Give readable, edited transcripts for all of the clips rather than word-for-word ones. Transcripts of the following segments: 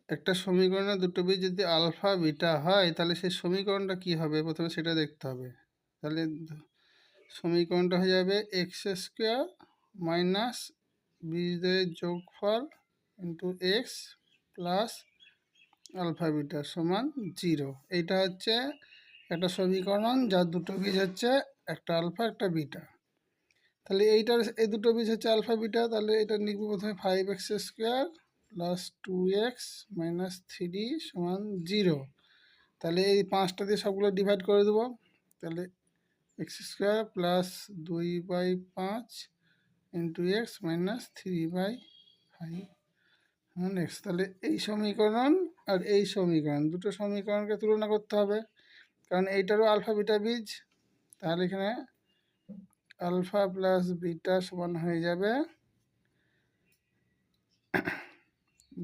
একটা সমীকরণের দুটো বীজ যদি আলফা বিটা হয় তাহলে সেই সমীকরণটা কি হবে প্রথমে সেটা দেখতে হবে। তাহলে সমীকরণটা হয়ে যাবে এক্স স্কোয়ার মাইনাস বীজের যোগফল into x plus alpha beta সমান 0। এইটা হচ্ছে একটা সমীকরণ যার দুটো বীজ হচ্ছে একটা আলফা একটা বিটা। তাহলে এইটার এই দুটো বীজ হচ্ছে আলফা বিটা, তাহলে এটা লিখব প্রথমে 5x square plus 2x minus 3 সমান 0। তাহলে এই 5টা দিয়ে সবগুলো ডিভাইড করে দেবো। তাহলে x square plus 2/5 into x minus 3/5 x. তাহলে এই সমীকরণ আর এই সমীকরণ দুটো সমীকরণকে তুলনা করতে হবে, কারণ এইটারও আলফা বিটা বীজ। তাহলে এখানে আলফা প্লাস বিটা সমান হয়ে যাবে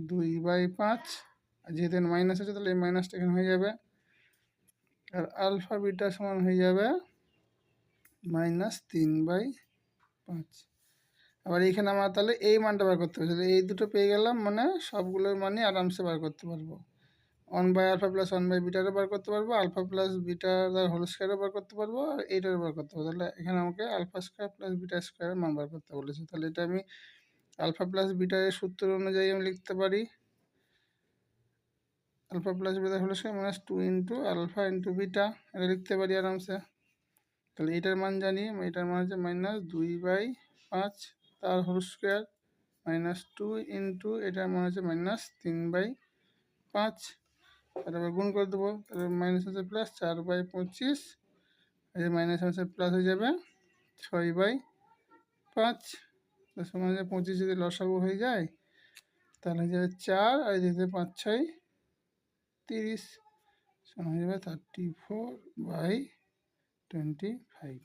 2/5, আর যেহেতু মাইনাস আছে তাহলে এই মাইনাসটা এখানে হয়ে যাবে, আর আলফা বিটা সমান হয়ে যাবে মাইনাস 3/5। আবার এইখানে আমার তাহলে এই মানটা বার করতে হবে। তাহলে এই দুটো পেয়ে গেলাম, মানে সবগুলোর মানই আরামসে বার করতে পারবো। 1/α প্লাস 1/βটা বার করতে পারবো, আলফা প্লাস বিটা হোল স্কোয়ারও বার করতে পারবো, আর এইটারও বার করতে পারবো। তাহলে এখানে আমাকে আলফা স্কোয়ার প্লাস বিটা স্কোয়ারের মান বার করতে বলেছে। তাহলে এটা আমি আলফা প্লাস বিটার সূত্র অনুযায়ী আমি লিখতে পারি alpha plus beta whole square minus 2 into alpha into beta, এটা লিখতে পারি আরামসে। তাহলে এটার মান জানি, এটার মান হচ্ছে মাইনাস 2/5 তার হোল স্কোয়ার মাইনাস 2 ইন্টু এটার মান হচ্ছে মাইনাস 3/5। আর আবার গুণ করে দেবো, তাহলে মাইনাস আছে প্লাস 4/25, এই মাইনাস আছে প্লাস হয়ে যাবে 6/5। সমান হচ্ছে 25 যদি লসাগু হয়ে যায় তাহলে হয়ে যাবে 4, আর যেতে 5×6 30, সমান হয়ে যাবে 34/25।